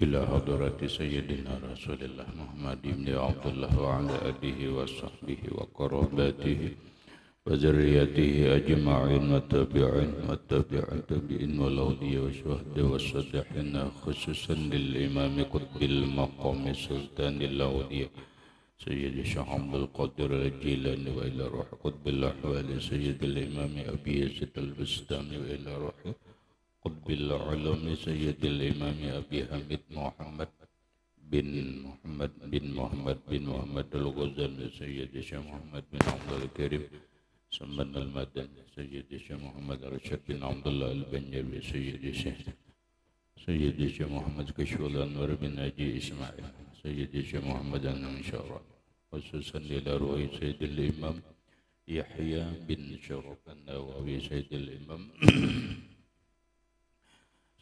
إلى حضرة سيدنا رسول الله محمد بن عبد الله وعلى آله وصحبه وقراباته وذريته أجمعين والتابعين والأولياء والشهداء والصالحين خصوصا للإمام قطب المقام سلطان الأولياء سيد الشيخ عبد القادر الجيلاني وإلى روح قطب الأحوال سيد الإمام أبي يزيد البستامي وإلى روح قطب العلوم سيد الإمام أبي حميد محمد بن محمد الغزالي سيد الشيخ محمد بن عبد الكريم سمن المدني سيد الشيخ محمد رشاد بن عبد الله البنجابي سيد الشيخ محمد كشف الأنوار بن أجي إسماعيل سيد الشيخ محمد النشارى خصوصا إلى روح سيد الإمام يحيى بن شرف النووي سيد الإمام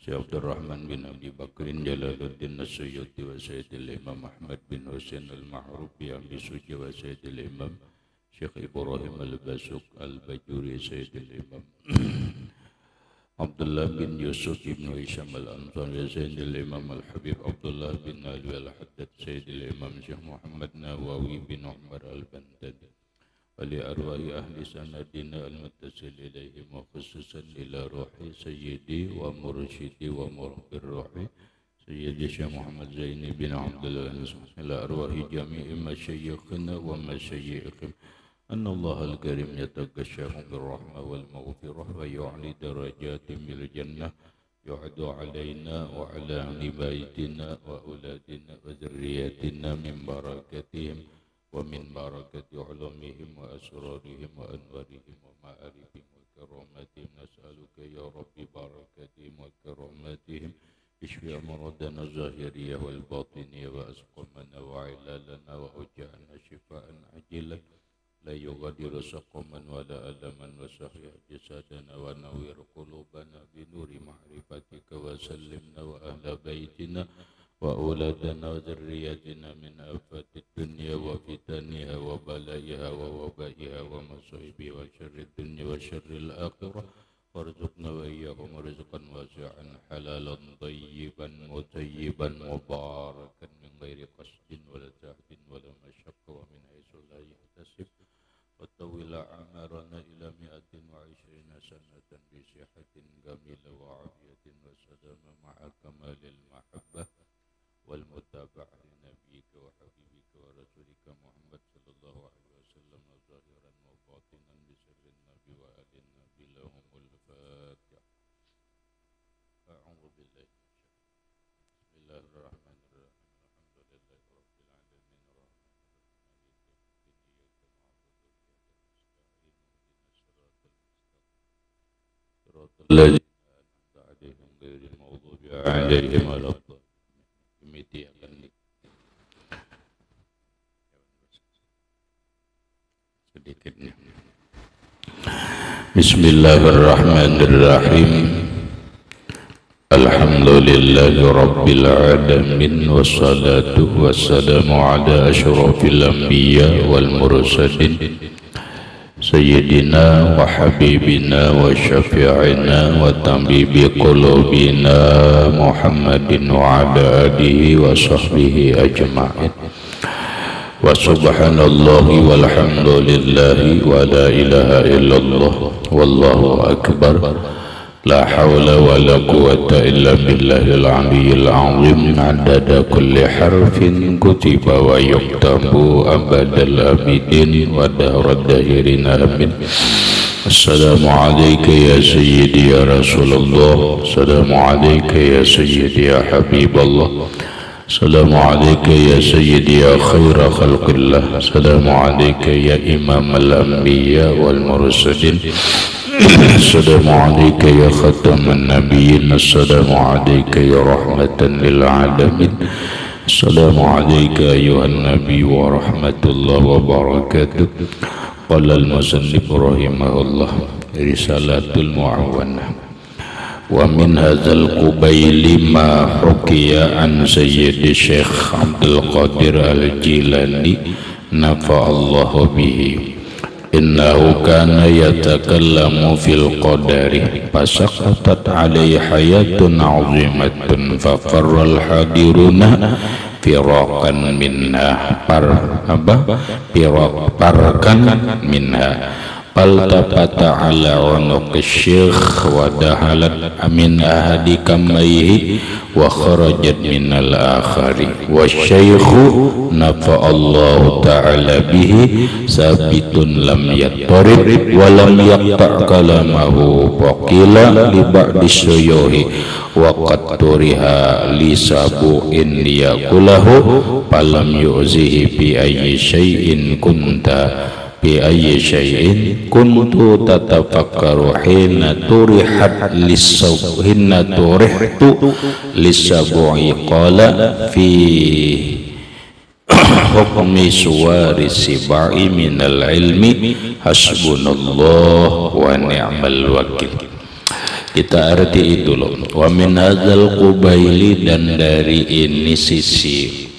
Syekh Abdul Rahman bin Abi Bakrin Jalaluddin As-Suyuti wa Sayyidil Imam Ahmad bin Husain Al-Ma'rufi Abi Suji wa Sayyidil Imam Syekh Ibrahim Al-Basuk Al-Bajuri Sayyidil Imam Abdullah bin Yusuf bin Hisham Al-Ansari Sayyidil Imam Al-Habib Abdullah bin Ali Al-Haddad Sayyidil Imam Syekh Muhammad Nawawi bin Umar Al-Bantadi ولأرواح أهل سندنا المتصل إليهم وخصوصا إلى روحي سيدي ومرشدي ومربي الروح سيدي الشيخ محمد زيني بن عبد الله إلى أرواح جميع مشايخنا ومشايخهم أن الله الكريم يتغشاهم بالرحمة والمغفرة ويعلي درجاتهم بالجنة يعد علينا وعلى أهل بيتنا وأولادنا وذرياتنا من بركاتهم ومن بركة علومهم وأسرارهم وأنوارهم ومعارفهم وكراماتهم نسألك يا رب بركاتهم وكراماتهم اشف أمراضنا الظاهرية والباطنية وأسقمنا وعلالنا وأوجعنا شفاء عاجلا لا يغادر سقما ولا ألما وسحيا جسدنا ونوّر قلوبنا بنور معرفتك وسلمنا وأهل بيتنا وأولادنا وذرياتنا من آفات الدنيا وفتنها وبلائها ووبائها ومصائبها وشر الدنيا وشر الآخرة وارزقنا وإياهم رزقا واسعا حلالا طيبا مطيبا مباركا من غير قصد ولا تعب ولا مشقة ومن حيث لا يحتسب وطول أعمارنا إلى 120 سنة بصحة كاملة وعافية وسلامة مع كمال المحبة والمتابعة لنبيك وحبيبك ورسولك محمد صلى الله عليه وسلم ظاهرا وباطنا بسر النبي وآل النبي لهم الفاتحة. أعوذ بالله من الشيطان بسم الله الرحمن الرحيم الحمد لله رب العالمين الرحمن الرحيم مالك يوم الدين إياك نعبد وإياك نستعين اهدنا الصراط المستقيم صراط الذين أنعمت عليهم غير المغضوب عليهم ولا الضالين. sedikitnya. Bismillahirrahmanirrahim. Alhamdulillahi rabbil alamin wassalatu wassalamu ala asyrafil anbiya wal mursalin sayyidina wa habibina wa syafi'ina wa tabibi qulubina Muhammadin wa ala alihi wa sahbihi ajma'in. Wa subhanallahi walhamdulillahi wa la ilaha illallah wallahu akbar la hawla wa la quwwata illa billahil aliyyil azim adada kulli harfin kutiba wa yuktabu abadal abidin wa dahrad dahirin amin. Assalamu alayka ya sayyidi ya Rasulullah, assalamu alayka ya sayyidi ya Habiballah, assalamu alayka ya sayyidi ya khaira khalqillah, assalamu alayka ya imam al-anbiya wal mursalin, assalamu alayka ya khataman nabiyyin, assalamu alayka ya rahmatan lil alamin, assalamu alayka ayuhan nabi wa rahmatullahi wa barakatuh. Qala al-musannif rahimahullah risalatul mu'awanah. Wa min hadzal qubayli ma hukiya an sayyidi Syekh Abdul Qadir Al-Jilani nafa'allahu bihi innahu kana yatakallamu fil qadari fasaqatat alaihi hayatun 'azimatun fafarral hadiruna firaqan minha firaqan minha faltafata ala unuqi syekh wa dahalat min ahadi kamaihi wa kharajat minal akhari wa syaikhu nafa'allahu ta'ala bihi sabitun lam yattarib wa lam yaqta' kalamahu waqila li ba'di syuyuhi wa qad turiha li sabu'in liyakulahu falam yu'zihi bi ayyi syai'in kunta bi ayyi syai'in kuntu tatafakkaru hina turihat hina turihtu lisabu'i qala fi hukmi suwari sibai minal ilmi hasbunallah wa ni'mal wakil. Kita arti itu loh. Wa min hadzal qubaili, dan dari ini sisi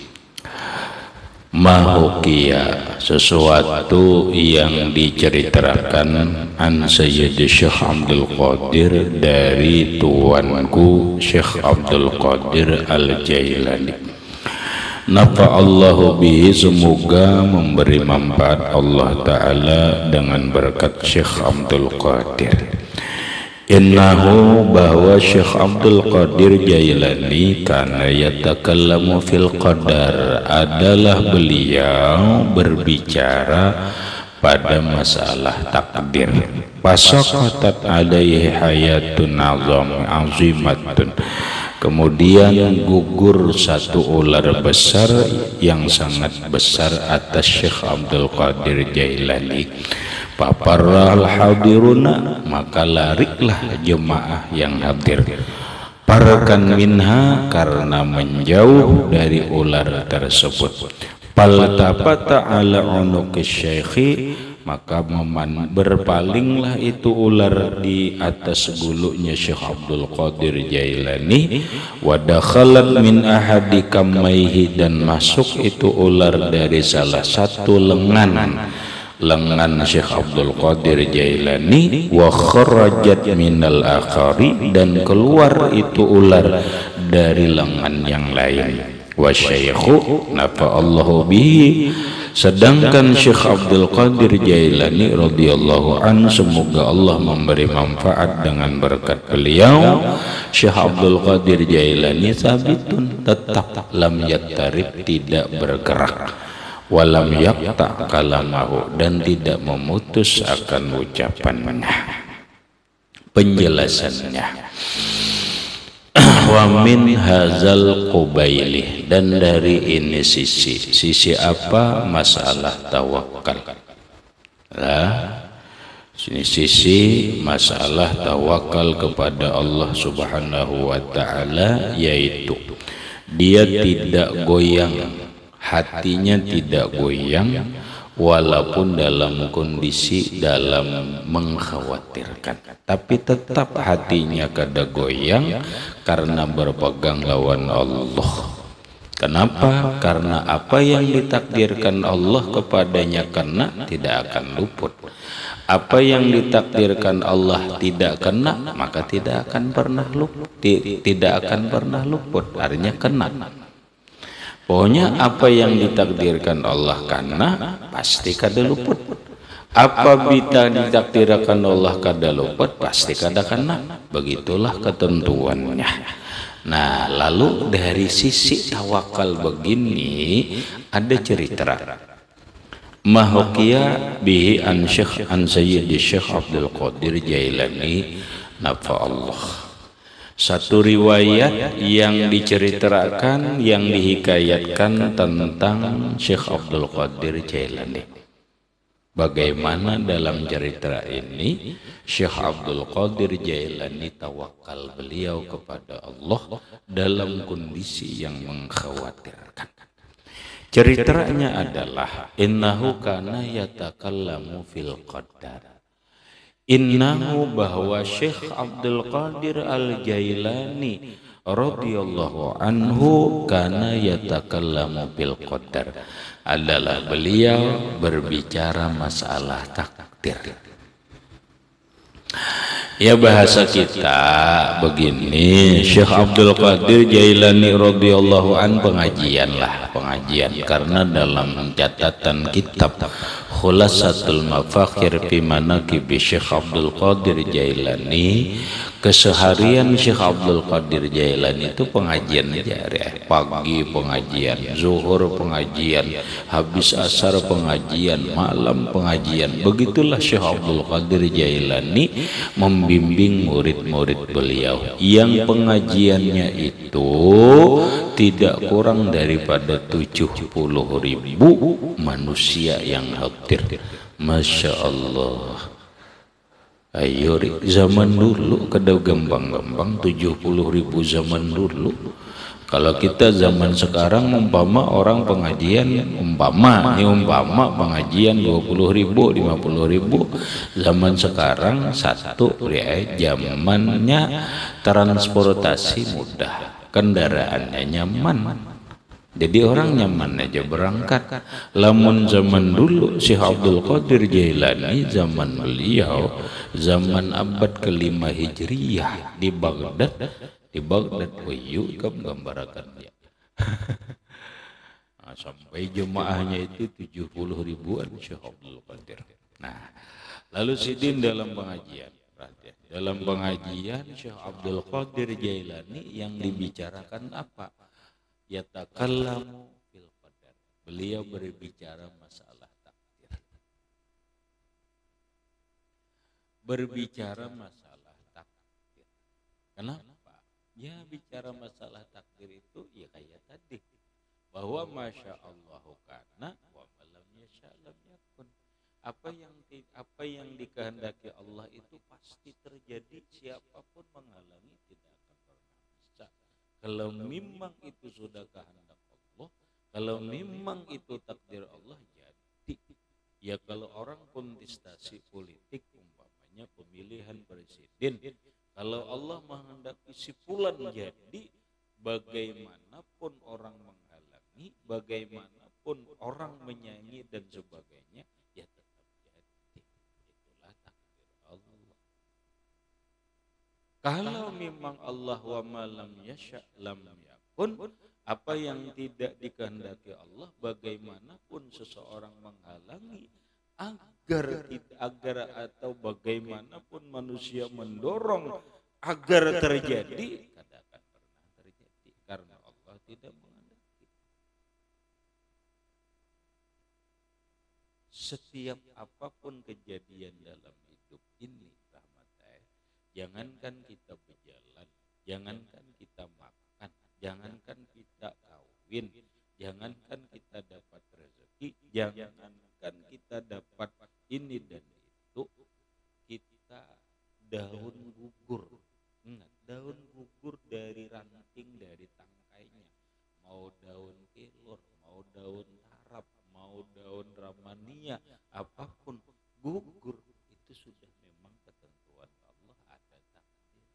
mahukia, sesuatu yang diceritakan an Sayyid Syekh Abdul Qadir, dari tuanku Syekh Abdul Qadir Al-Jailani. Nafa'allahu bihi, semoga memberi manfaat Allah Ta'ala dengan berkat Syekh Abdul Qadir. Innahu, bahwa Syekh Abdul Qadir Jailani kana yatakallamu fil qadar, adalah beliau berbicara pada masalah takdir. Fasaqatat alaihi hayatun azimatun, kemudian gugur satu ular besar yang sangat besar atas Syekh Abdul Qadir Jailani. Paparral hadiruna, maka lariklah jemaah yang hadir. Parakan minha, karena menjauh dari ular tersebut. Faltafata ala unuqi syekhi, maka berpalinglah itu ular di atas bulunya Syekh Abdul Qadir Jailani. Wa dakhalat min ahadi kamaihi, dan masuk itu ular dari salah satu lengan Syekh Abdul Qadir Jailani. Wa kharajat minal akhari, dan keluar itu ular dari lengan yang lain. Wa syaikhu nafa'allahu bihi, sedangkan Syekh Abdul Qadir Jailani radhiyallahu an, semoga Allah memberi manfaat dengan berkat beliau, Syekh Abdul Qadir Jailani sabitun, tetap lam yattarib, tidak bergerak, walam yaqta kalamahu, dan tidak memutus akan ucapannya. Penjelasannya, wa min hazal qubaili, dan dari ini sisi apa? Masalah tawakal. Ini sisi masalah tawakal kepada Allah Subhanahu wa ta'ala, yaitu dia tidak goyang, hatinya tidak goyang, walaupun dalam kondisi dalam mengkhawatirkan, tapi tetap hatinya kada goyang karena berpegang lawan Allah. Kenapa? Karena apa yang ditakdirkan Allah kepadanya kena, tidak akan luput. Apa yang ditakdirkan Allah tidak kena, maka tidak akan pernah luput. Tidak akan pernah luput, artinya kena. Pokoknya apa yang ditakdirkan Allah karena pasti kada luput. Apa bisa ditakdirkan Allah kada luput, pasti kada kena. Begitulah ketentuannya. Nah, lalu dari sisi tawakal begini ada cerita. Mahukia bihi an Sayyid Syekh Abdul Qadir Jailani nafa'allah. Satu riwayat yang diceritakan, yang dihikayatkan tentang Syekh Abdul Qadir Jailani. Bagaimana dalam cerita ini Syekh Abdul Qadir Jailani tawakal beliau kepada Allah dalam kondisi yang mengkhawatirkan. Ceritanya adalah innahu kana yatakallamu fil qadar. Innahu, bahwa Syekh Abdul Qadir Al-Jailani radhiyallahu anhu kana yatakallamu bil qadar, adalah beliau berbicara masalah takdir. Ya bahasa kita begini, Syekh Abdul Qadir Jailani radhiyallahu an pengajian karena dalam catatan kitab Khulasatul Mafakhir fi Manaqib Syekh Abdul Qadir Jailani, keseharian Syekh Abdul Qadir Jailani itu pengajian aja, pagi pengajian, zuhur pengajian, habis asar pengajian, malam pengajian. Begitulah Syekh Abdul Qadir Jailani membimbing murid-murid beliau yang pengajiannya itu tidak kurang daripada 70.000 manusia yang hadir. Masya Allah. Ayo zaman dulu kada gampang-gampang 70.000 zaman dulu. Kalau kita zaman sekarang umpama orang pengajian umpama pengajian 20.000 50.000, zaman sekarang satu zamannya transportasi mudah, kendaraannya nyaman. Jadi orang nyaman aja berangkat. Lamun zaman dulu Syekh Abdul Qadir Jailani zaman beliau zaman abad ke-5 Hijriyah di Baghdad wayu gambar-gambarakan ya. Nah, sampai jemaahnya itu 70.000-an Syekh Abdul Qadir. Nah, lalu sidin dalam pengajian Syekh Abdul Qadir Jailani yang dibicarakan apa? Yatakallamu fil qadar. Beliau berbicara masalah takdir. Berbicara masalah takdir. Kenapa? Ya bicara masalah takdir itu ya kayak tadi, bahwa masya Allah kana wa lam yasha lam yakun. Apa yang dikehendaki Allah itu pasti terjadi, siapapun menghalangi tidak akan pernah bisa. Kalau memang itu sudah kehendak Allah, kalau memang itu takdir Allah, jadi ya kalau orang kontestasi politik umpamanya pemilihan presiden, kalau Allah menghendaki si fulan jadi, bagaimanapun orang menghalangi, bagaimanapun orang menyanyi dan sebagainya, ya tetap jadi. Itulah takdir Allah. Kalau memang Allah wa ma lam yasha lam yakun, apa yang tidak dikehendaki Allah, bagaimanapun seseorang menghalangi agar atau bagaimanapun manusia mendorong agar terjadi, tidak akan pernah terjadi karena Allah tidak menghendaki. Setiap apapun kejadian dalam hidup ini, jangankan kita berjalan, jangankan kita makan, jangankan kita kawin, jangankan kita dapat rezeki, jangankan kita dapat ini dan itu, kita daun gugur. Daun gugur dari ranting, dari tangkainya, mau daun kelor, mau daun tarap, mau daun ramania, apapun gugur, itu sudah memang ketentuan Allah, ada takdirnya.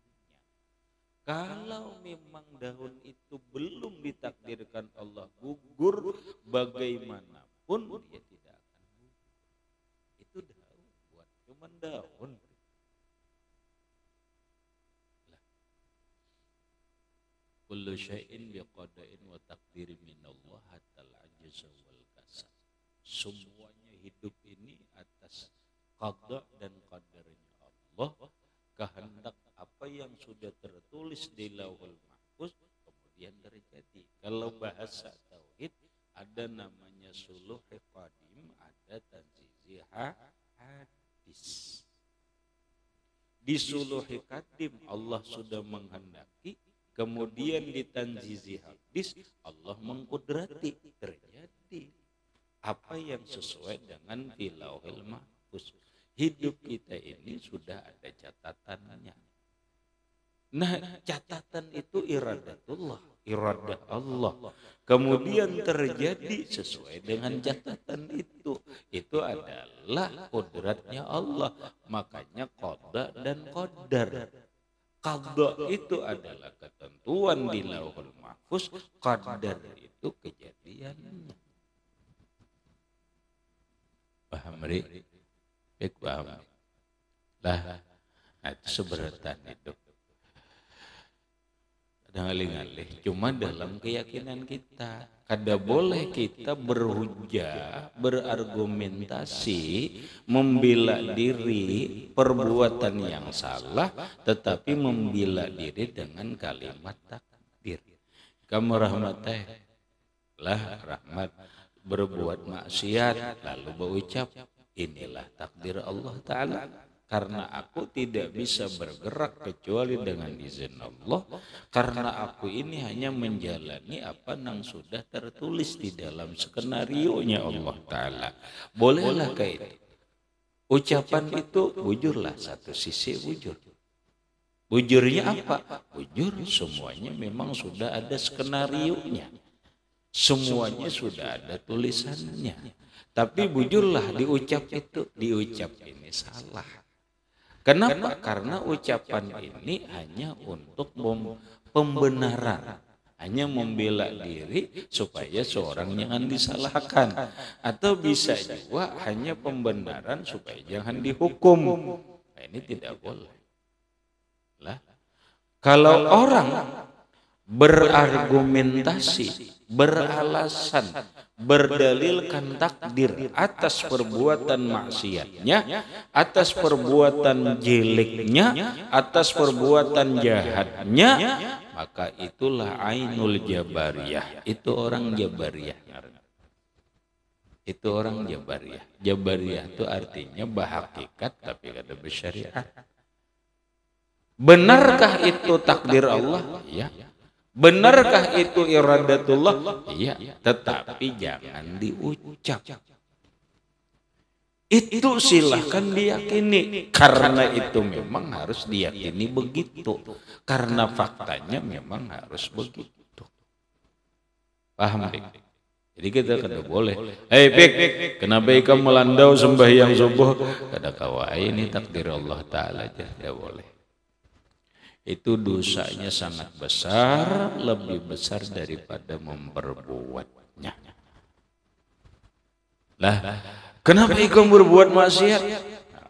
Kalau memang daun itu belum ditakdirkan Allah gugur, bagaimanapun dia tidak akan gugur. Itu daun, buat cuman daun. Kullu syai'in biqada'in wa taqdirin minallah hatal ajza wal kasal. Semuanya hidup ini atas qada dan qadarnya Allah, kehendak apa yang sudah tertulis di Lauhul Mahfuz kemudian terjadi. Kalau bahasa tauhid ada namanya suluh qadim, ada tanzizi hadis. Di suluh qadim Allah sudah menghendaki, kemudian di tanzizi hadis Allah mengkudrati, terjadi apa yang sesuai dengan di Lauhul Mahfuz. Hidup kita ini sudah ada catatannya. Nah, catatan itu iradatullah, iradah Allah. Kemudian terjadi sesuai dengan catatan itu. Itu adalah kodratnya Allah. Makanya qada dan qadar. Qada itu adalah ketentuan di Lauhul Mahfuz, qadar itu kejadiannya. paham ri baik paham lah. Nah itu seberatan itu ngalih-ngalih cuma dalam keyakinan kita. Kada boleh kita berhujah, berargumentasi, membela diri perbuatan yang salah, tetapi membela diri dengan kalimat takdir. Kamu rahmateh lah rahmat, berbuat maksiat lalu berucap inilah takdir Allah Ta'ala. Karena aku tidak bisa bergerak kecuali dengan izin Allah. Karena aku ini hanya menjalani apa yang sudah tertulis di dalam skenario-nya Allah Ta'ala. Bolehlah kayak itu. Ucapan itu bujurlah, satu sisi bujur. Bujurnya apa? Bujur semuanya memang sudah ada skenario-nya. Semuanya sudah ada tulisannya. Tapi bujurlah diucap itu, diucap ini salah. Kenapa? Karena ucapan ini hanya untuk pembenaran, hanya membela diri supaya seorang jangan disalahkan, atau bisa juga hanya pembenaran supaya jangan dihukum. Nah, ini tidak boleh. Lah, kalau orang berargumentasi, beralasan, berdalilkan takdir atas perbuatan maksiatnya, atas perbuatan jeleknya, atas perbuatan jahatnya, maka itulah ainul jabariyah. Itu orang jabariyah. Itu orang jabariyah. Jabariyah itu artinya bahakikat tapi kada bersyariat. Benarkah itu takdir Allah? Ya. Benarkah itu iradatullah? Iya, tetapi jangan diucap. Itu silahkan diyakini, karena itu memang harus diyakini begitu, karena faktanya memang harus begitu. Paham, Dik? Jadi kita kada boleh, hei Pik, kenapa ikam melandau sembahyang subuh? Kada kawai, ini takdir Allah Ta'ala aja, tidak boleh. Itu dosanya sangat besar, lebih besar daripada memperbuatnya. Lah, kenapa ikam berbuat maksiat?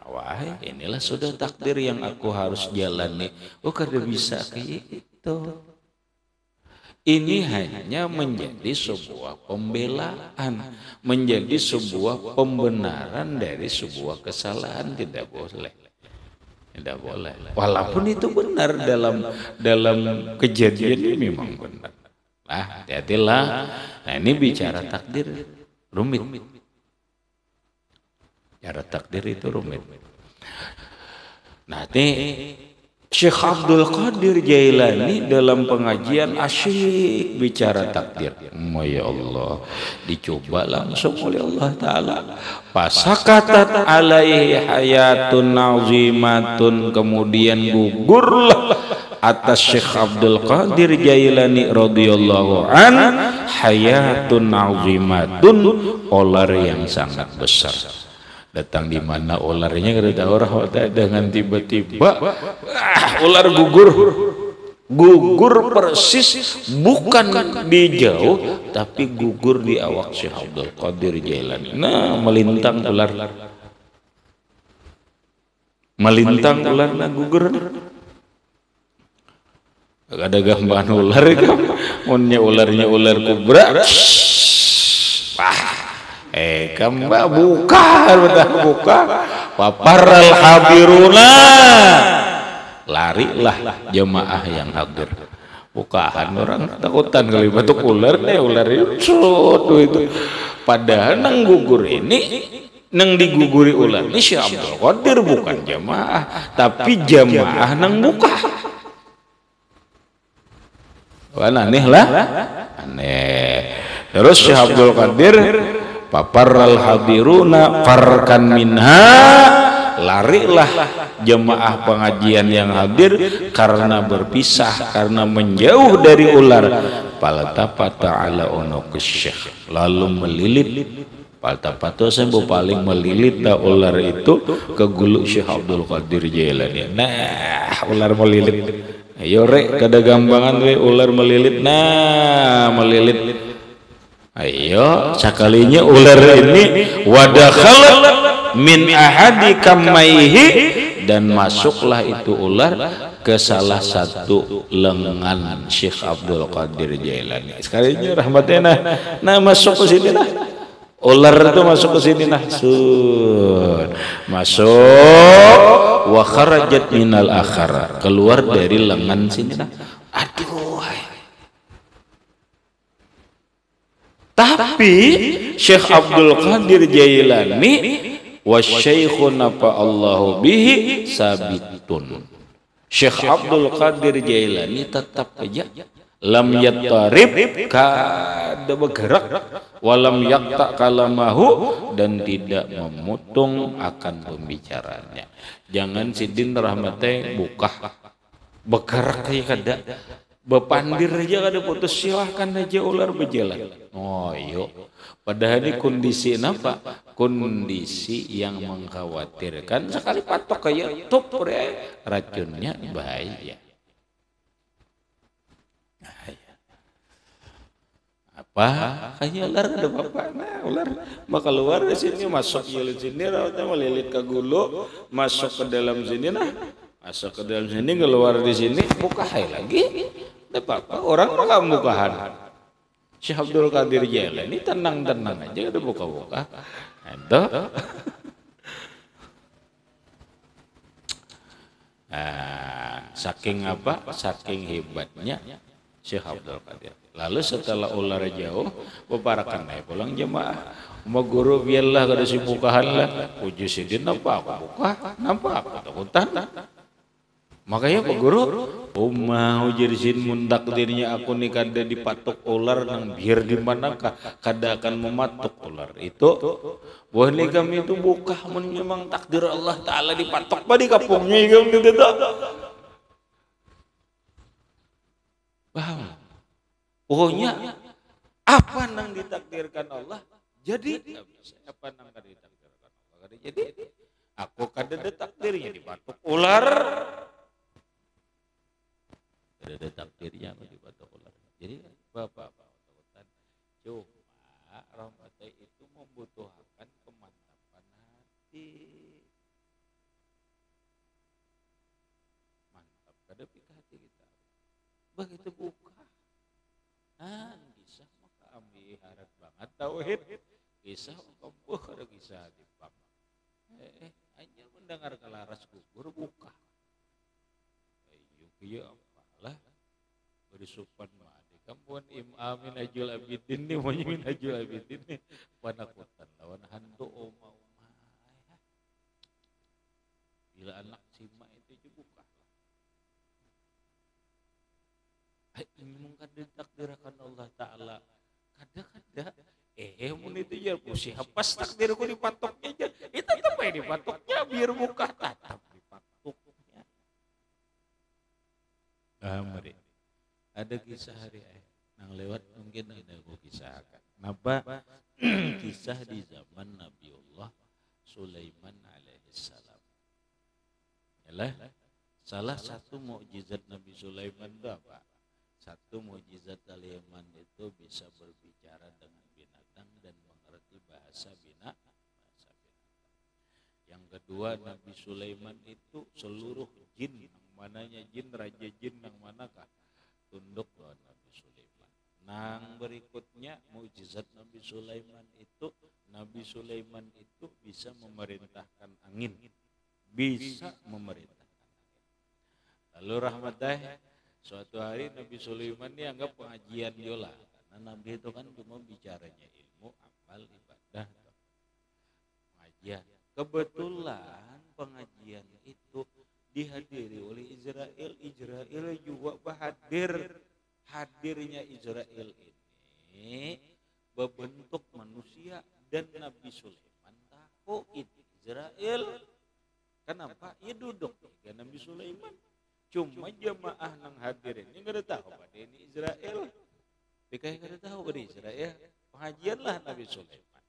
Wah, inilah sudah takdir yang aku harus jalani. Oh, kada bisa kayak itu. Ini hanya menjadi sebuah pembelaan, menjadi sebuah pembenaran dari sebuah kesalahan, tidak boleh. Tidak boleh. Walaupun itu benar dalam kejadian ini memang benar. Nah, hati-hatilah. Nah, ini bicara takdir rumit. Bicara takdir itu rumit. Nah, ini Syekh Abdul Qadir Jailani dalam pengajian asyik bicara takdir. Ya Allah, dicoba langsung oleh Allah Ta'ala. Fasakatat alaihi hayatun azimatun, kemudian gugurlah atas Syekh Abdul Qadir Jailani radhiyallahu an hayatun azimatun, ular yang sangat besar. Datang di mana ularnya kada tahu orang dengan tiba-tiba ular gugur persis, bukan di jauh tapi gugur di awak Syekh Abdul Qadir Jailani. Nah, melintang ular nah gugur. Ada gambaran ular itu, munnya ularnya ular kubra. Kamba buka paparal habiruna, larilah jemaah yang hadir. Bukaan orang takutan kali batuk ular itu. Padahal nang gugur ini, nang diguguri ular ini Syekh Abdul Qadir bukan jemaah, tapi jemaah nang buka. Wah, aneh lah, aneh. Terus Syekh Abdul Qadir paparal hadiruna farkan minha, larilah jemaah pengajian yang hadir karena berpisah, karena menjauh dari ular. Paltafata ala unuqis syekh, lalu melilit. Paltafata sembuh paling melilit ular itu ke gulu Syekh Abdul Qadir Jailani. Nah, ular melilit. Ayo rek, kada gampangan we ular melilit. Nah, melilit. Ayo, sekalinya ular ini wadakhalat min ahadi kamaihi, dan masuklah itu ular ke salah satu lengan Syekh Abdul Qadir Jailani. Sekalinya rahmatnya nah masuk ke sini nah. Ular itu masuk ke sini nah. Masuk wa kharajat minal akhar, keluar dari lengan sini nah. Aduh. Tapi Syekh Abdul Qadir Jailani wa syaikhun Allahu bihi sabitun. Syekh Abdul Qadir Jailani tetap aja lam yattarib, kada bergerak, walam yakta kalamahu, dan tidak memutung akan pembicaranya. Jangan sidin rahmatnya buka bergerak aja kada, bepandir aja kada putus, silahkan aja ular berjalan. Oh iya, padahal ini kondisi apa? Kondisi yang mengkhawatirkan. Sekali patok kayak top racunnya bahaya. Apa? Kayak ular ada apa? Nah ular maka keluar dari sini, masuk ke sini, rawatnya melilit ke gulu, masuk ke dalam sini nah. Masuk ke dalam sini, keluar di sini, buka hai lagi. Tidak apa-apa, orang maka bukahan. Syekh Abdul Qadir Jailani tenang-tenang aja, udah buka-buka. Itu. Saking apa? Saking hebatnya Syekh Abdul Qadir. Lalu setelah ular jauh, beparakan naik pulang jemaah. Mau guru biarlah kada si bukahan lah. Puji sidin nampak aku buka, nampak aku takutan. Makanya Pak Guru, mau jadi sin mundak dirinya aku nih kada dipatok ular nang biar di manakah kada akan mematok ular itu. Wah nih kami itu buka, memang takdir Allah Taala dipatok pa di kapungnya yang tidak. Paham? Pokoknya apa nang ditakdirkan Allah jadi apa nang kada ditakdirkan Allah kada jadi. Aku kada ada takdirnya dipatok ular. Ada takdirnya dipatok ular. Jadi bapak-bapak cuma rahmatnya itu membutuhkan kemantapan hati. Mantap kada pika hati kita. Begitu buka. Kisah maka ambil harap banget tauhid. Kisah kampuh kada kisah dipang. Hanya mendengar kelaras gugur buka. Ayo lah berisupan madi kampuan Amin Ajul Abidin nih, Amin Ajul Abidin nih panakutan lawan hantu oma bila anak sima itu juga mungkin ditakdirkan Allah Ta'ala kada mun itu ya pusi hapas takdirku dipatoknya aja itu apa yang dipatoknya biar buka tatap dipatoknya. Mari ada kisah hari nang lewat mungkin ada aku kisahkan. Napa kisah di zaman Nabiullah Sulaiman alaihissalam. Yalah salah satu mukjizat Nabi Sulaiman itu apa? Satu mukjizat Sulaiman itu bisa berbicara dengan binatang dan mengerti bahasa binatang. Yang kedua Nabi Sulaiman itu seluruh jin, yang mananya jin, raja jin yang manakah tunduk lawan Nabi Sulaiman. Nang berikutnya mukjizat Nabi Sulaiman itu bisa memerintahkan angin, bisa memerintahkan angin. Lalu rahmatnya suatu hari Nabi Sulaiman ini anggap pengajian yola, karena Nabi itu kan cuma bicaranya ilmu, amal, ibadah, pengajian. Kebetulan pengajian itu dihadiri oleh Israel. Israel juga hadirnya Israel ini berbentuk manusia dan Nabi Sulaiman takut Israel. Kenapa? Ya duduk ya Nabi Sulaiman. Cuma jemaah nang hadir ini nggak ada tahu pada ini Israel. Mereka nggak ada tahu pada Israel. Pengajianlah Nabi Sulaiman.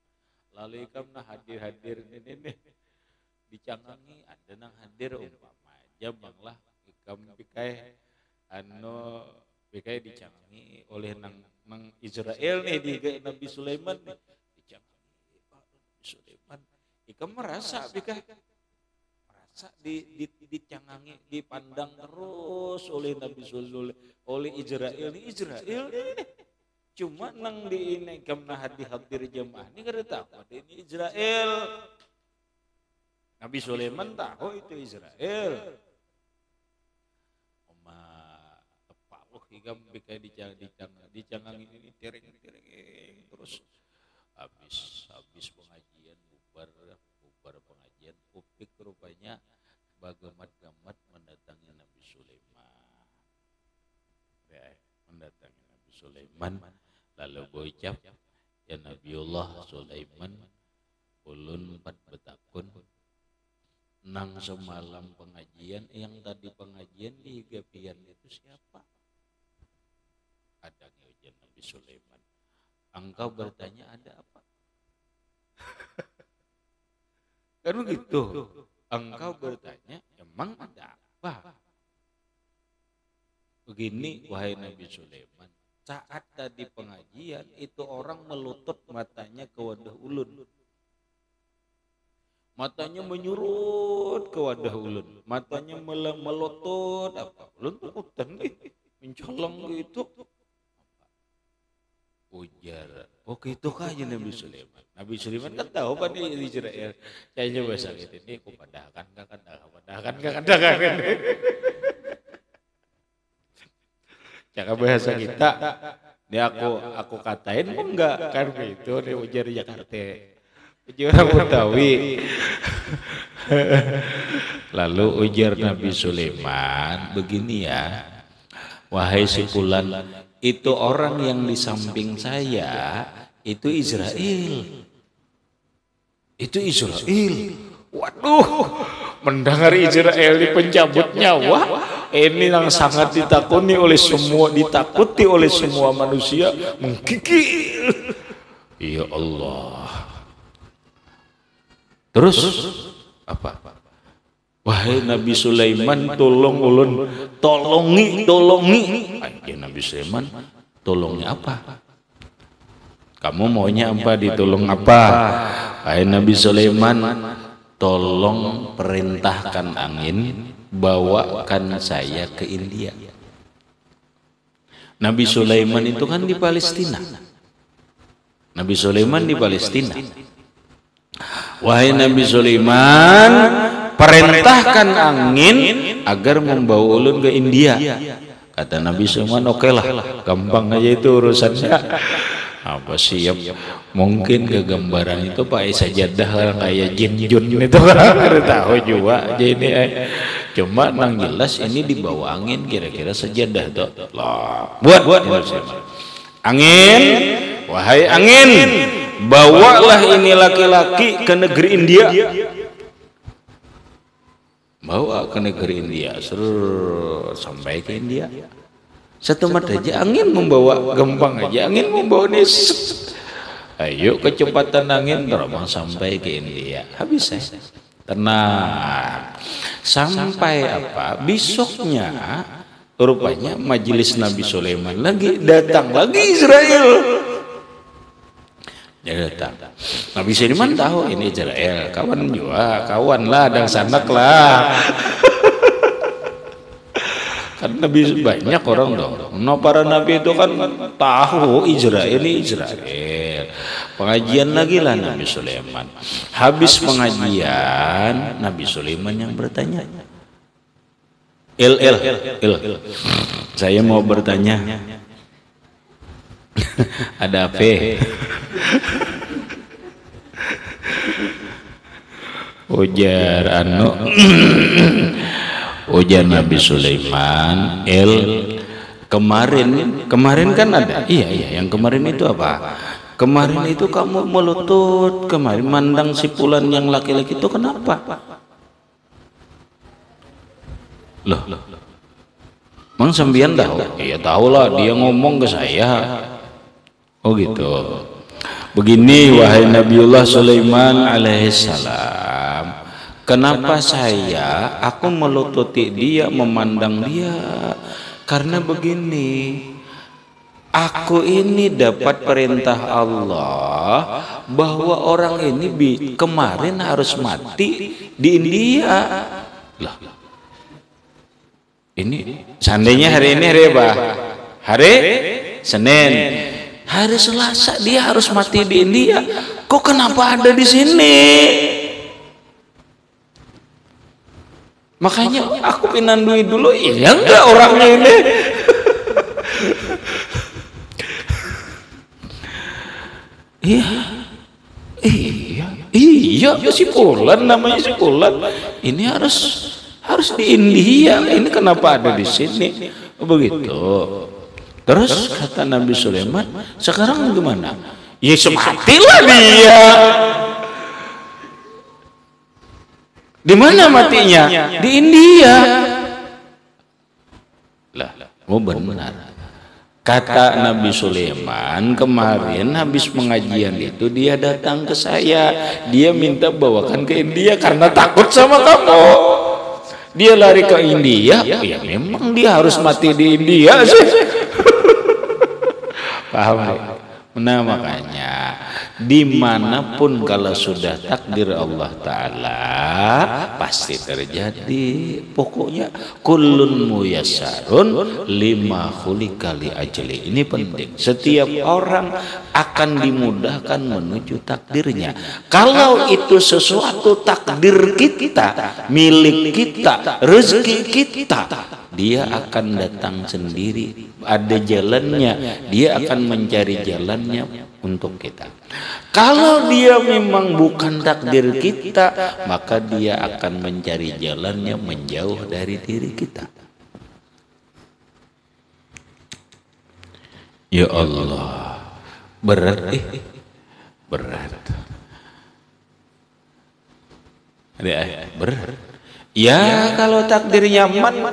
Lalu ikam nah hadir ini dicangangi ada nang hadir umpama aja banglah ikam pikai Kayak dicangi oleh nang Israel nih di Nabi Sulaiman nih. Dicangi Nabi Sulaiman. Ikam merasa bika merasa dicangangi, dipandang terus oleh Nabi Sulaiman, oleh Israel nih cuma nang di ini kamna hadir jemaah ini kada tahu ini Israel. Nabi Sulaiman tahu itu Israel. Hingga bika dicangang ini tereng terus habis pengajian bubar pengajian publik rupanya bagamat-gamat mendatangi Nabi Sulaiman. Mendatangi Nabi Sulaiman lalu bocap ya Nabiullah Sulaiman ulun 4 betakun nang semalam pengajian yang tadi pengajian di Gapian itu siapa? Ada ujian Nabi Sulaiman. Engkau bertanya ada apa? Kan begitu. Engkau bertanya emang ada apa? Begini wahai Nabi Sulaiman. Saat tadi pengajian itu orang melutot matanya ke wadah ulun. Matanya menyurut ke wadah ulun. Matanya melotot apa? Ulun takutan mencolong gitu. Ujar, oh gitu aja Nabi Sulaiman. Nabi Sulaiman kan tahu kan di Israel. Kayaknya bahasa gitu ini aku padahkan. Cara bahasa kita, ini aku katain enggak kan gitu. Dia ujar Jakarta, ujar orang Betawi. Lalu ujar Nabi Sulaiman, begini ya, wahai si Fulan. Itu orang yang di samping saya itu Israel. Itu Israel. Waduh, mendengar Israel di pencabut nyawa, ini yang sangat ditakuti oleh semua manusia, menggigil. Ya Allah. Terus apa? Wahai Nabi Sulaiman, tolong ulun, tolongi. Ya Nabi Sulaiman, tolongnya apa? Kamu maunya apa? Ditolong apa? Wahai Nabi Sulaiman, tolong perintahkan angin, bawakan saya ke India. Nabi Sulaiman itu kan di Palestina. Nabi Sulaiman di Palestina. Wahai Nabi Sulaiman, perintahkan angin agar membawa ulun ke India. Kata Nabi Sulaiman, oke lah, gampang aja itu urusannya. Apa siap? Mungkin kegambaran itu pakai sajadah lah kayak jin-jun itu kan tahu juga. Jadi cuma nang jelas ini dibawa angin kira-kira sajadah tuh. Lah, buat angin, wahai angin, bawalah ini laki-laki ke negeri India. Bawa ke negeri India, sampai ke India. Setemat aja angin membawa, gampang aja angin membawa nih. Ayo kecepatan angin terbang sampai ke India. Habis tenang. Sampai apa? Besoknya rupanya majelis Nabi Sulaiman lagi datang lagi Israel. Dia datang. Nabi Sulaiman tahu ini Israel, kawan juga, kawan lah, dan sanak lah. Kan Nabi banyak orang dong. No, para Nabi itu kan tahu Israel ini Israel. Pengajian lagi lah Nabi Sulaiman. Habis pengajian, Nabi Sulaiman yang bertanya. Saya mau bertanya. Ada apa? Ujar ujar Nabi Sulaiman, kemarin kan ada. Iya, yang kemarin itu apa? Kemarin itu kamu melutut, kemarin mandang si Fulan yang laki-laki itu kenapa? Loh. Mang sambian tahu? Iya tahulah, dia ngomong ke saya. Oh gitu. Begini wahai Nabiullah Sulaiman alaihissalam, kenapa aku melututi dia, memandang dia? Karena begini, aku ini dapat perintah Allah bahwa orang ini kemarin harus mati di India. Lah, ini seandainya hari ini hari apa? Hari Senin. Hari Selasa dia harus mati di India. Kok kenapa ada di sini? Makanya aku pinandui dulu. Iya enggak orangnya ini? Iya si Fulan, namanya si Fulan. Ini harus di India. Ini kenapa ada di sini? Begitu. Terus kata Nabi Sulaiman, sekarang gimana? Ya sematilah dia. Di mana matinya? Di India. Lah, oh benar. Kata Nabi Sulaiman kemarin habis pengajian itu dia datang ke saya. Dia minta bawakan ke India karena takut sama kamu. Dia lari ke India. Ya memang dia harus mati di India sih. Paham? Nah makanya dimanapun kalau sudah takdir Allah Ta'ala pasti terjadi. Pokoknya kullun muyassarun lima khuliqa li ajli. Ini penting. Setiap orang akan dimudahkan menuju takdirnya. Kalau itu sesuatu takdir kita, milik kita, rezeki kita, dia akan datang sendiri. Ada jalannya, dia akan mencari jalannya untuk kita. Kalau dia memang bukan takdir kita, maka dia akan mencari jalannya menjauh dari diri kita. Ya Allah, berat berat. Berat. Ya kalau takdir nyaman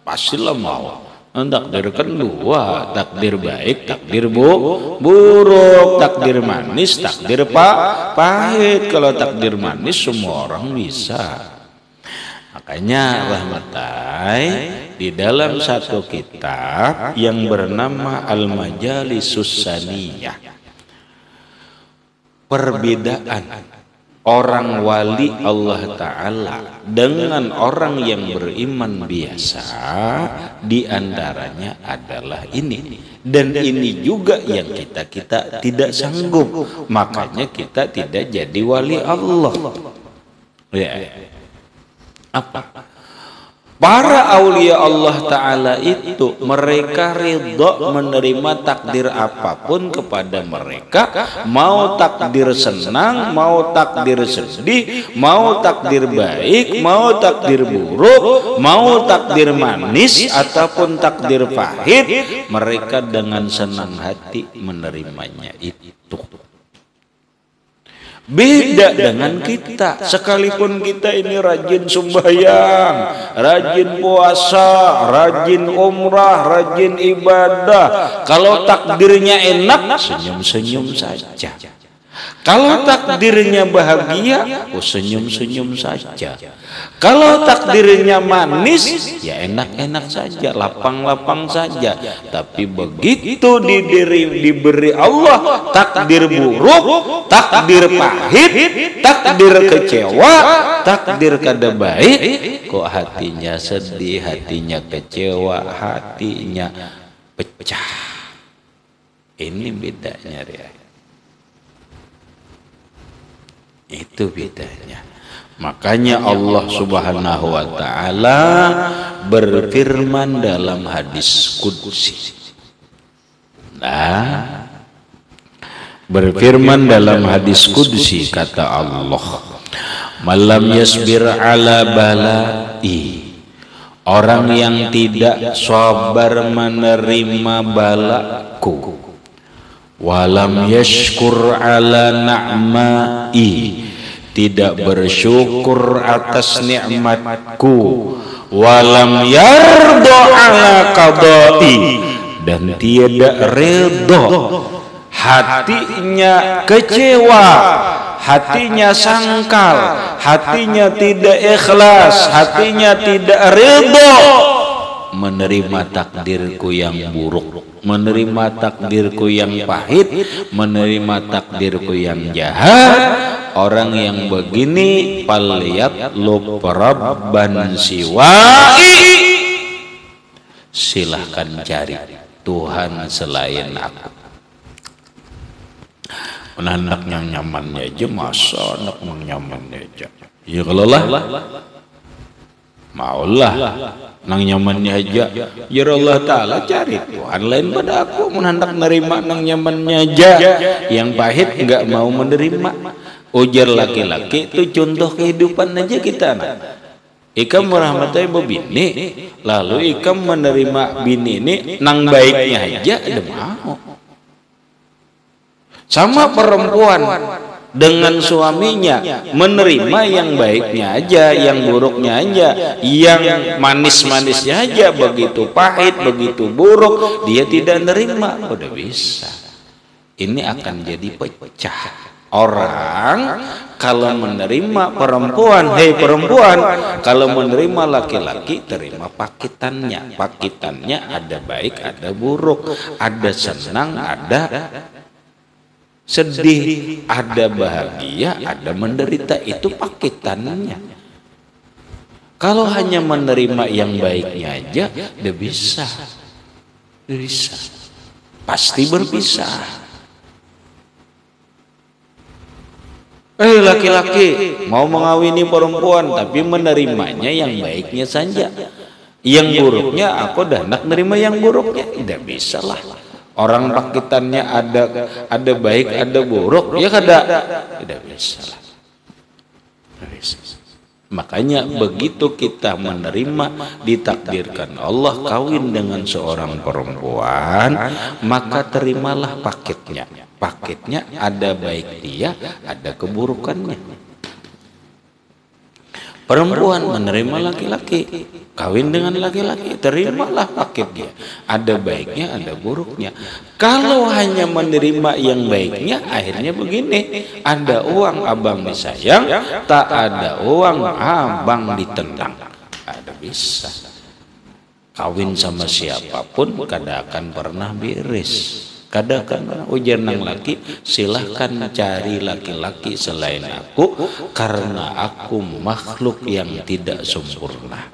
pastilah mau. Takdir kedua, takdir baik, takdir buruk, takdir manis, takdir pahit. Kalau takdir manis semua orang bisa. Makanya rahmatai di dalam satu kitab yang bernama Al-Majalisus Saniyah, perbedaan orang wali Allah Ta'ala dengan orang yang beriman biasa diantaranya adalah ini. Dan ini juga yang kita tidak sanggup, makanya kita tidak jadi wali Allah. Ya. Apa? Para aulia Allah Ta'ala itu mereka ridha menerima takdir apapun kepada mereka, mau takdir senang, mau takdir sedih, mau takdir baik, mau takdir buruk, mau takdir manis ataupun takdir pahit, mereka dengan senang hati menerimanya itu. Beda dengan kita. Sekalipun kita ini rajin sembahyang, rajin puasa, rajin umrah, rajin ibadah, kalau takdirnya enak, senyum-senyum saja. Kalau takdirnya bahagia, senyum-senyum saja. Kalau takdirnya manis, ya enak-enak saja, lapang-lapang saja. Tapi begitu diberi Allah takdir buruk, takdir pahit, takdir kecewa, takdir kada baik, kok hatinya sedih, hatinya kecewa, hatinya pecah. Ini bedanya ya. Itu bedanya. Makanya Allah Subhanahu wa Ta'ala berfirman dalam hadis qudsi. Nah, berfirman dalam hadis qudsi kata Allah, "Malam yasbir ala balai." Orang yang tidak sabar menerima balaku, walam yashkur ala na'mai, tidak bersyukur atas nikmatku, walam yarda ala qadai, dan tiada redha, hatinya kecewa, hatinya sangkal, hatinya tidak ikhlas, hatinya tidak redha menerima takdirku yang buruk, menerima takdirku yang pahit, menerima takdirku yang jahat. Orang yang begini paliyat lub rabban siwai, silahkan cari Tuhan selain aku. Anak yang nyamannya aja, masa anak yang nyamannya aja. Ya kalau lah, maulah nang nyamannya aja. Ya Allah Ta'ala cari Tuhan lain pada aku. Menandak nerima nang nyamannya aja, yang pahit nggak mau menerima. Ujar laki-laki itu contoh kehidupan aja kita. Ikam merahmatai bini, lalu ikam menerima bini ini nang baiknya aja ada mau. Sama perempuan dengan suaminya menerima yang baiknya aja, yang buruknya aja, yang manis-manisnya aja, begitu pahit, begitu buruk dia tidak nerima. Udah bisa. Ini akan jadi pecah. Orang kalau menerima perempuan, hei perempuan, kalau menerima laki-laki terima pakitannya. Pakitannya ada baik, ada buruk, ada senang, ada sedih, ada bahagia, ada menderita. Itu pakitannya. Kalau hanya menerima yang baiknya aja, udah bisa. Bisa. Pasti berpisah. Laki-laki mau mengawini perempuan tapi menerimanya yang baiknya saja, yang buruknya aku dah nak nerima yang buruknya. Tidak bisa lah. Orang pakitannya ada baik ada buruk, ya kada, tidak bisa lah. Makanya begitu kita menerima, ditakdirkan Allah kawin dengan seorang perempuan, maka terimalah paketnya. Paketnya ada baik dia, ada keburukannya. Perempuan menerima laki-laki, kawin dengan laki-laki, terimalah paket dia. Ada baiknya, ada buruknya. Kalau hanya menerima yang baiknya, akhirnya begini, ada uang abang disayang, tak ada uang abang ditendang. Ada bisa. Kawin sama siapapun kada akan pernah beres. Kadang-kadang ujar nang laki, silahkan cari laki-laki selain aku, karena aku makhluk yang tidak sempurna,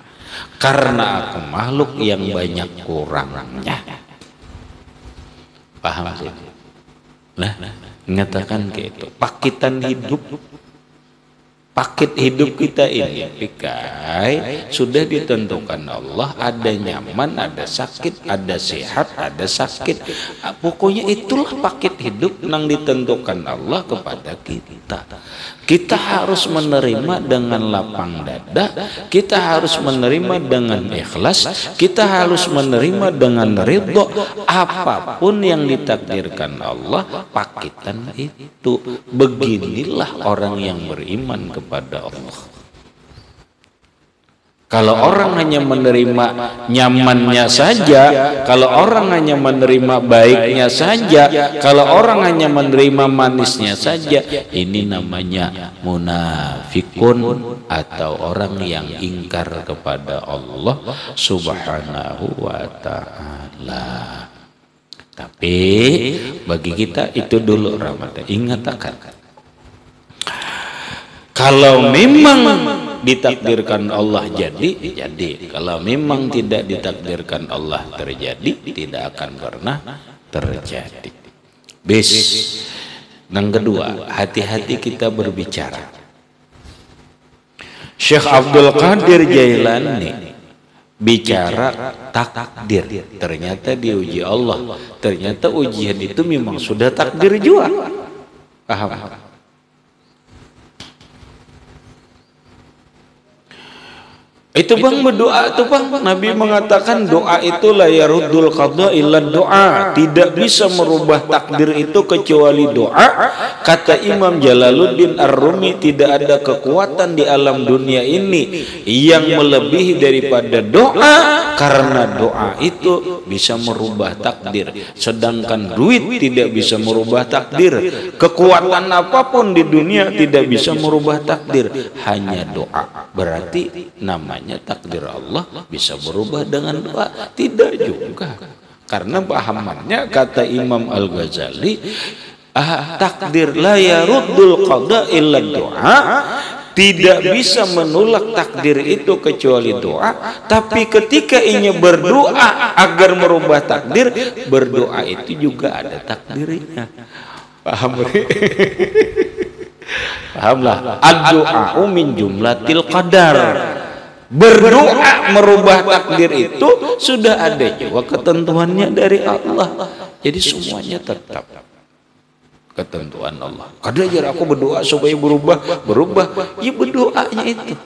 karena aku makhluk yang banyak kurangnya. Paham sih? Nah, mengatakan gitu. Paketan hidup, paket hidup kita ini pikai sudah ditentukan Allah, ada nyaman, ada sakit, ada sehat, ada sakit. Pokoknya itulah paket hidup yang ditentukan Allah kepada kita. Kita harus menerima dengan lapang dada, kita harus menerima dengan ikhlas, kita harus menerima dengan ridho. Apapun yang ditakdirkan Allah, paketan itu. Beginilah orang yang beriman kepada Allah. Kalau orang hanya menerima nyamannya saja, kalau orang hanya menerima baiknya saja, kalau orang hanya menerima manisnya saja, ini namanya munafikun atau orang yang ingkar kepada Allah Subhanahu wa ta'ala. Tapi bagi kita itu dulu Ramadan, ingatkan, kalau memang ditakdirkan Allah jadi. Kalau memang tidak ditakdirkan Allah terjadi, tidak akan pernah terjadi. Yang kedua, hati-hati kita berbicara. Syekh Abdul Qadir Jailani bicara takdir, ternyata diuji Allah. Ternyata ujian itu memang sudah takdir juga. Paham? Itu bang berdoa tuh bang, Nabi mengatakan doa itu la yaruddul qada illa doa, tidak bisa merubah takdir itu kecuali doa. Kata Imam Jalaluddin Ar-Rumi, tidak ada kekuatan di alam dunia ini yang melebihi daripada doa. Karena doa itu bisa merubah takdir, sedangkan duit tidak bisa merubah takdir. Kekuatan apapun di dunia tidak bisa merubah takdir, hanya doa. Berarti namanya takdir Allah bisa berubah dengan doa? Tidak juga. Karena pahamannya kata Imam Al-Ghazali, takdir la yaruddul qada illa doa, tidak bisa menolak takdir itu kecuali doa. Tapi ketika ingin berdoa agar merubah takdir, berdoa itu juga ada takdirnya. Paham? Pahamlah, ad-du'a min jumlatil qadar. Berdoa merubah takdir itu sudah ada juga ketentuannya dari Allah. Jadi semuanya tetap ketentuan Allah. Kadang aja aku berdoa supaya berubah, ya berdoanya itu.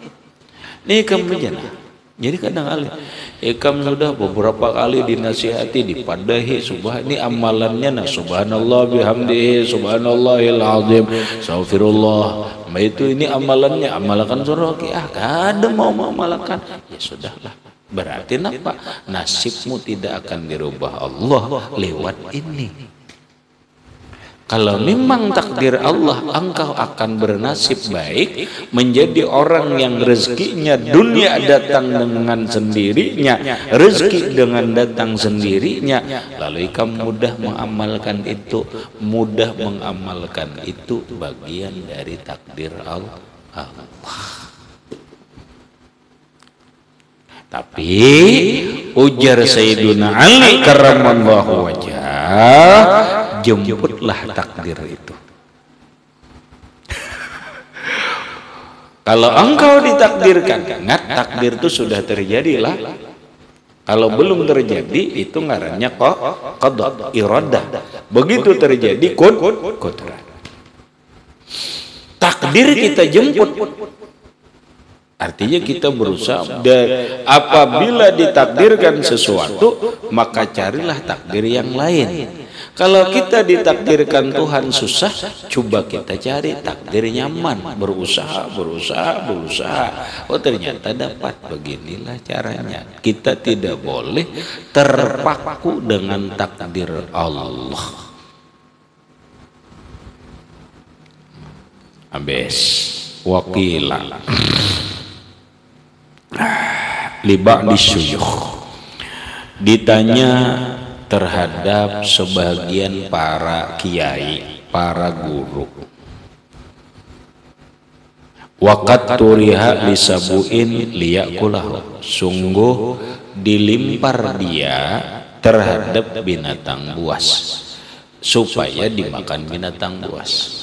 Nih kamu jangan. Jadi kadang-kadang Ikam sudah beberapa kali dinasihati, dipadahi, ini amalannya, nah subhanallah bihamdihi, subhanallahil azim, astaghfirullah. Itu ini amalannya, amalkan surah. Ada mau amalkan, ya sudahlah. Berarti apa? Nasibmu tidak akan dirubah Allah lewat ini. Kalau memang takdir Allah, engkau akan bernasib baik, menjadi orang yang rezekinya dunia datang dengan sendirinya, rezeki dengan datang sendirinya, lalu kamu mudah mengamalkan itu, bagian dari takdir Allah. Tapi ujar Sayyiduna Ali karramallahu wajhah, jemputlah takdir itu. Kalau engkau ditakdirkan, ingat takdir itu sudah terjadi lah. Kalau belum terjadi, itu ngarannya qada, iradah. Begitu terjadi qudrat. Takdir kita jemput. Artinya kita berusaha, dan apabila ditakdirkan sesuatu, maka carilah takdir yang lain. Kalau kita ditakdirkan Tuhan susah, coba kita cari takdir nyaman, berusaha. Oh ternyata dapat, beginilah caranya. Kita tidak boleh terpaku dengan takdir Allah. Habis wakilah libak disyuyukh, ditanya terhadap sebagian para kiai, para guru. Waqat turiha lisabuin liyakulahu, sungguh dilimpar dia terhadap binatang buas supaya dimakan binatang buas.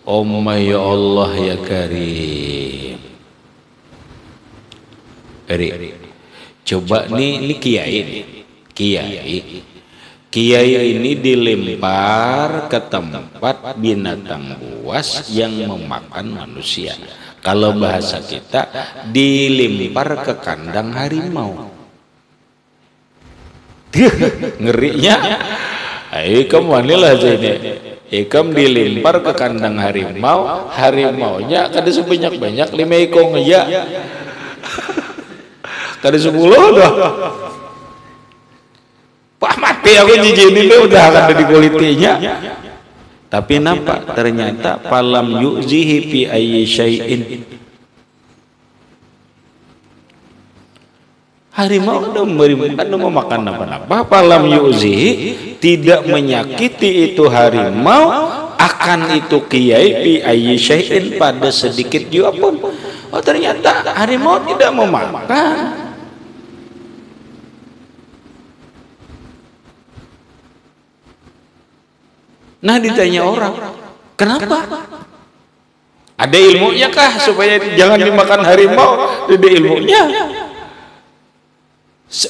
Oh ya Allah ya Karim. Coba ini kiai ini dilempar ke tempat binatang buas yang memakan manusia. Kalau bahasa kita, dilempar ke kandang harimau. Ngerinya, Ikam wanilah ini. Ikam dilempar ke kandang harimau, harimaunya kada sebanyak-banyak 5 ekor ya. Kada 10 dah. Pak mati aku jijini udah ada di kulitinya. Tapi nampak ternyata falam yu'zihi fi ayyi syai'in. Harimau udah memakan apa-apa, falam yu'zihi, tidak menyakiti itu harimau akan itu kiai fi ayyi syai'in, pada sedikit juga pun. Oh ternyata harimau tidak memakan. Nah ditanya orang, kenapa? Ada ilmunya kah supaya jangan dimakan harimau? Ada ilmunya.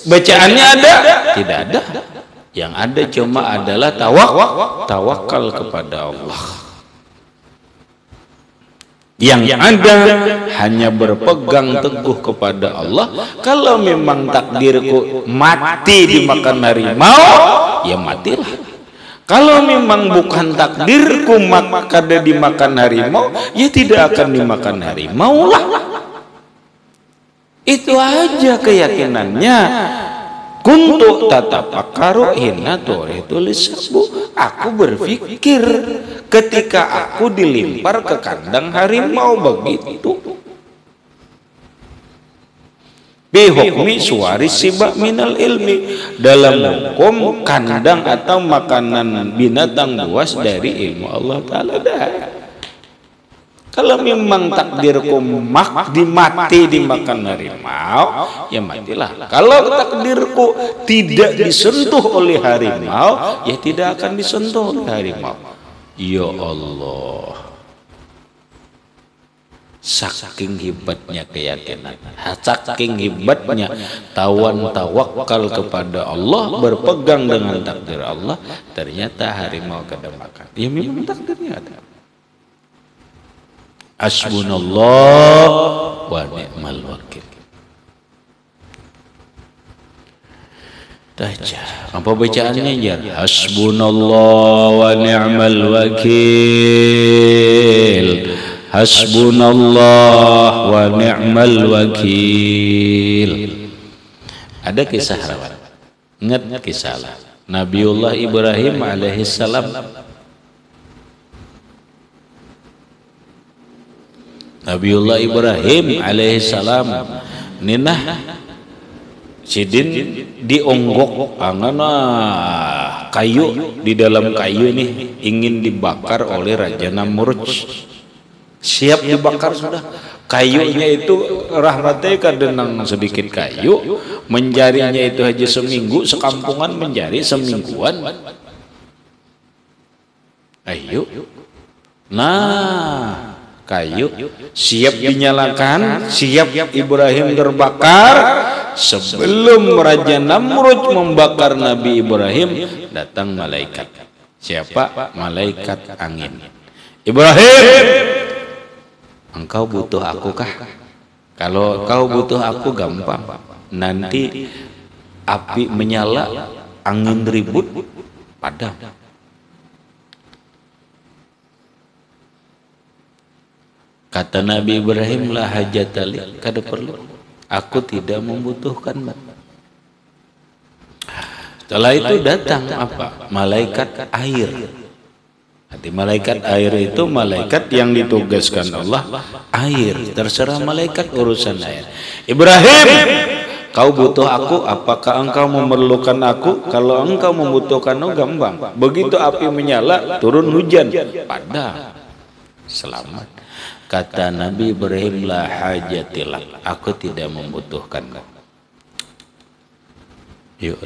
Bacaannya ada? Tidak ada. Yang ada cuma adalah tawakal kepada Allah. Yang ada hanya berpegang teguh kepada Allah. Kalau memang takdirku mati dimakan harimau, ya matilah. Kalau memang bukan takdirku maka dimakan harimau, ya tidak akan dimakan harimau lah. Itu aja keyakinannya. Kuntu tatafakkaru hina turitu lisabbu. Aku berpikir ketika aku dilempar ke kandang harimau begitu. Bihukmi suwari siba minal ilmi, dalam hukum kandang atau makanan binatang buas dari ilmu Allah Ta'ala dah. Kalau memang takdirku mati dimakan harimau, ya matilah. Kalau takdirku tidak disentuh oleh harimau, ya tidak akan disentuh oleh harimau. Ya Allah, saking hebatnya keyakinan, saking hebatnya tawan tawakal kepada Allah, berpegang dengan takdir Allah, ternyata harimau kada makan. Ya memang takdirnya ada. Hasbunallah wa ni'mal wakil. Baca. Apa bacaannya ya? Hasbunallah wa ni'mal wakil. Hasbunallah wa ni'mal wakil. Ada kisah rawan. Ingat kisah Nabiullah Ibrahim alaihissalam. Nabiullah Ibrahim alaihissalam ninah sidin dionggok angana kayu, di dalam kayu ini ingin dibakar oleh Raja Namrud. Siap dibakar sudah. Kayunya itu rahmatnya kadenang sedikit kayu, mencarinya itu aja seminggu, sekampungan mencari semingguan. Ayo. Nah, kayu siap dinyalakan, siap Ibrahim terbakar. Sebelum Raja Namrud membakar Nabi Ibrahim, datang malaikat. Siapa? Malaikat angin. Ibrahim, engkau butuh aku kah? Kalau kau butuh aku gampang. Nanti api menyala, angin ribut, padam. Kata Nabi Ibrahim, la hajatali, kada perlu, aku tidak membutuhkan. Setelah itu datang apa? Malaikat air. Nanti malaikat air itu malaikat yang ditugaskan Allah air. Terserah malaikat urusan air. Ibrahim, kau butuh aku, apakah engkau memerlukan aku? Kalau engkau membutuhkan aku, gampang. Begitu api menyala, turun hujan, padam, selamat. Kata Nabi Ibrahim, la hajatilah, aku tidak membutuhkan. Yuk,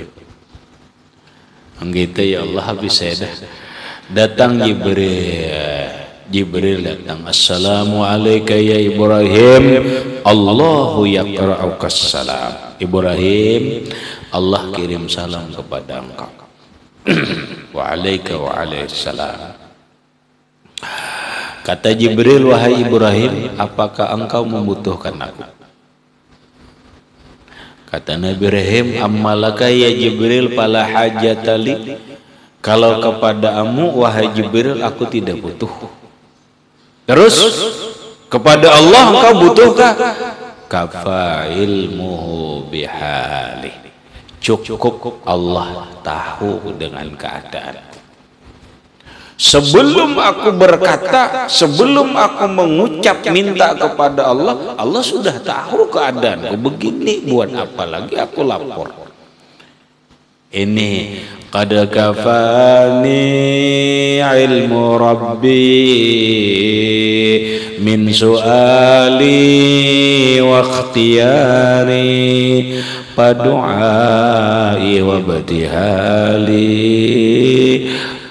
gitu ya Allah, habis saya dah. Datang Jibril datang. Assalamualaikum ya Ibrahim. Allahu yaqra'ukas salam. Ibrahim, Allah kirim salam kepada engkau. Waalaikumsalam. Kata Jibril, wahai Ibrahim, apakah engkau membutuhkan aku? Kata Nabi Ibrahim, ammalaka ya Jibril fala hajatali. Kalau kepadamu wahai Jibril, aku tidak butuh. Terus kepada Allah engkau butuhkah? Kafa ilmuhu bihali. Cukup Allah tahu dengan keadaan. Sebelum aku berkata, sebelum aku mengucap minta kepada Allah, Allah sudah tahu keadaanku begini, buat apa lagi aku lapor. Ini qad kafani ilmu rabbi min su'ali wa ikhtiyari padu'ai wa batihali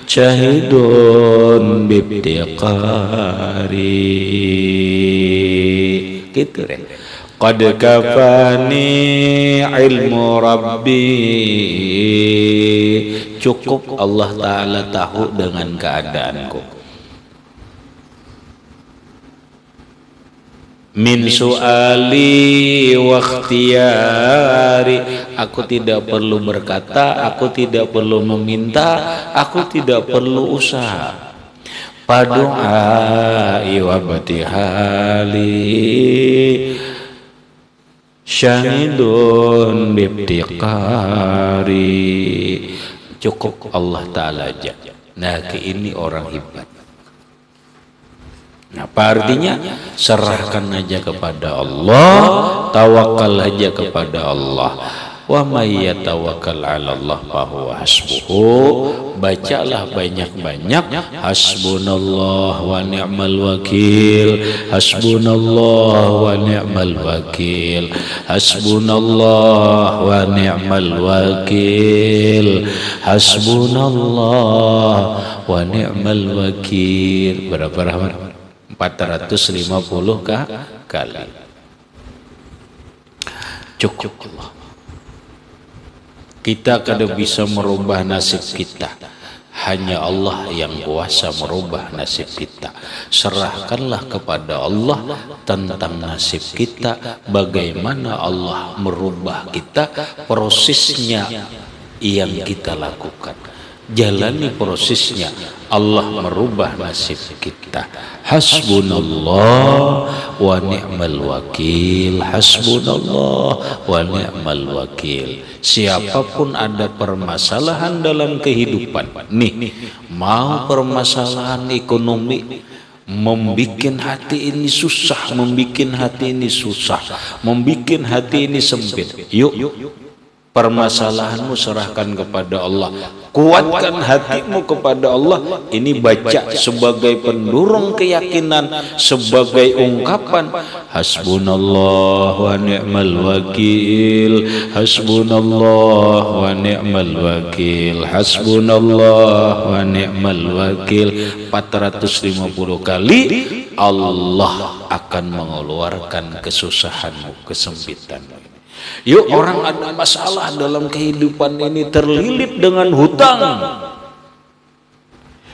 syahidun bibtiqari. Gitu deh. Qad kafani ilmu rabbi, cukup Allah Ta'ala tahu dengan keadaanku. Min su'ali wa ikhtiyari, aku tidak perlu berkata, aku tidak perlu meminta, aku tidak perlu usaha. Padu'ai wa batihali, syahidun bibtiqari. Cukup Allah Ta'ala aja. Nah, ini orang hebat. Apa artinya? Serahkan aja kepada Allah, tawakal aja kepada Allah. Wa may yatawakkal 'ala Allah fahuwa hasbuhu. Bacalah banyak-banyak hasbunallah wa ni'mal wakil, hasbunallah wa ni'mal wakil, hasbunallah wa ni'mal wakil, hasbunallah wa ni'mal wakil. Berapa? 450 kali. Cukup Allah. Kita kada bisa merubah nasib kita. Hanya Allah yang kuasa merubah nasib kita. Serahkanlah kepada Allah tentang nasib kita. Bagaimana Allah merubah kita, prosesnya yang kita lakukan. Jalani prosesnya. Allah merubah nasib kita. Hasbunallah wa ni'mal wakil, hasbunallah wa ni'mal wakil. Siapapun ada permasalahan dalam kehidupan, nih, mau permasalahan ekonomi, membikin hati ini susah, membikin hati ini susah, membikin hati ini sempit. Yuk, permasalahanmu serahkan kepada Allah. Kuatkan hatimu kepada Allah. Ini baca sebagai pendorong keyakinan, sebagai ungkapan hasbunallah wa ni'mal wakil, hasbunallah wa ni'mal wakil, hasbunallah wa ni'mal wakil. 450 kali Allah akan mengeluarkan kesusahanmu, kesempitanmu. Yuk, orang ada masalah dalam kehidupan ini, terlilit dengan hutang.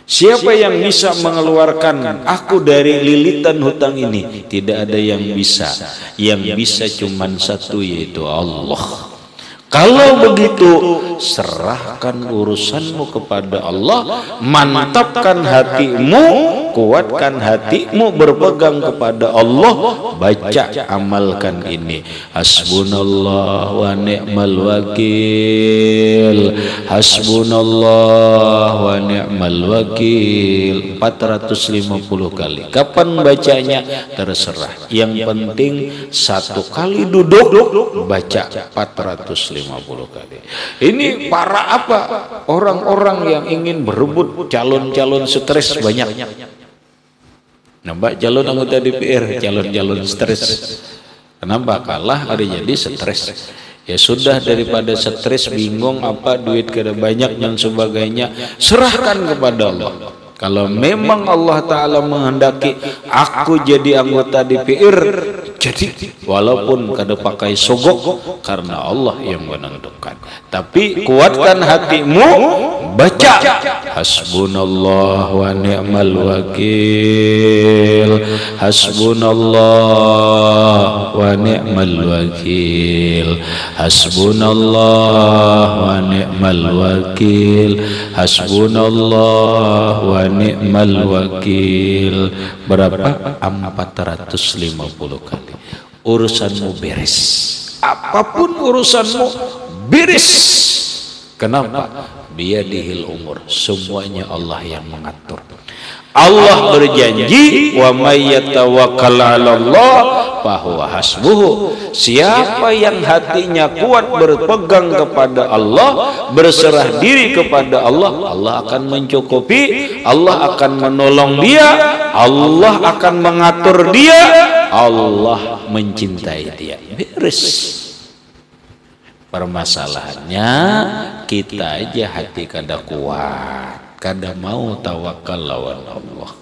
Siapa yang bisa mengeluarkan aku dari lilitan hutang ini? Tidak ada yang bisa. Yang bisa cuma satu, yaitu Allah. Kalau begitu, serahkan urusanmu kepada Allah, mantapkan hatimu, kuatkan hatimu, berpegang kepada Allah, baca, amalkan ini. Hasbunallah wa ni'mal wakil, hasbunallah wa ni'mal wakil. 450 kali. Kapan bacanya? Terserah. Yang penting satu kali duduk baca 450 kali. Ini para apa? Orang-orang yang ingin berebut calon-calon stres banyak. Nampak calon anggota DPR, calon-calon stres. Kenapa? Kalah ada jadi stres. Ya sudah, daripada stres bingung apa duit kada banyak dan sebagainya, serahkan kepada Allah. Kalau memang Allah Ta'ala menghendaki aku jadi anggota DPR, jadi walaupun kada pakai sogok, karena Allah yang menentukan. Tapi kuatkan hatimu, baca hasbunallah wa ni'mal wakil, hasbunallah wa ni'mal wakil, hasbunallah wa ni'mal wakil, hasbunallah wa ni'mal wakil. Berapa? 450 kali. Urusanmu beres. Apapun urusanmu beres. Kenapa? Biyadihil umur. Semuanya Allah yang mengatur. Allah berjanji, wa may yatawakkal 'ala Allah fahuwa hasbuhu. Siapa yang hatinya kuat berpegang kepada Allah, berserah diri kepada Allah, Allah akan mencukupi, Allah akan menolong dia, Allah akan mengatur dia, Allah mencintai dia. Beres. Permasalahannya kita aja hati kada kuat, kada mau tawakal lawan Allah.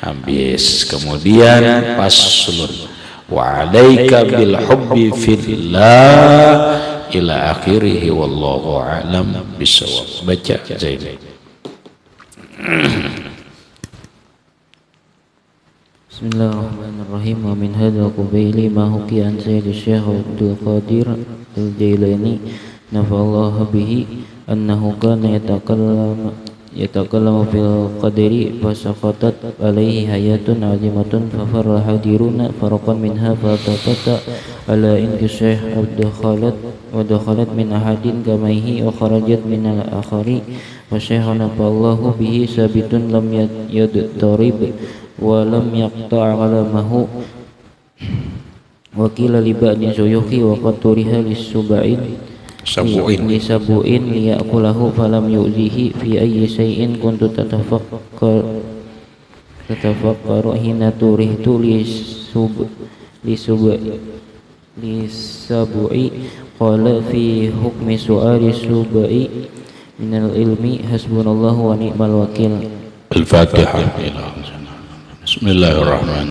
Habis. Kemudian paslun wa alaika bil hubbi fillah ila akhirih, wallahu a'lam bisawab. Baca Zain. Bismillahirrahmanirrahim. Wa min hadha qabaili ma hukiya an Sayyid Syekh Abdul Qadir Al-Jailani nafa'allahu bihi annahu kana yatakallam يتكلم في القدر فسقطت عليه حياة عظيمة ففر الحاضرون فرقا منها فالتفت على انكشاف ودخلت من أحد كميه وخرجت من الآخر والشيخ نفى الله به ثابت لم يضطرب ولم يقطع علمه وكيل لبعض شيوخي وقد طرح لسبوئين ليأكله فلم يؤذيه في أي شيء كنت تتفكر حين طرحت لسبوئي قال في حكم سؤال السبوئي من العلم حسبنا الله ونعم الوكيل. الفاتحة. بسم الله الرحمن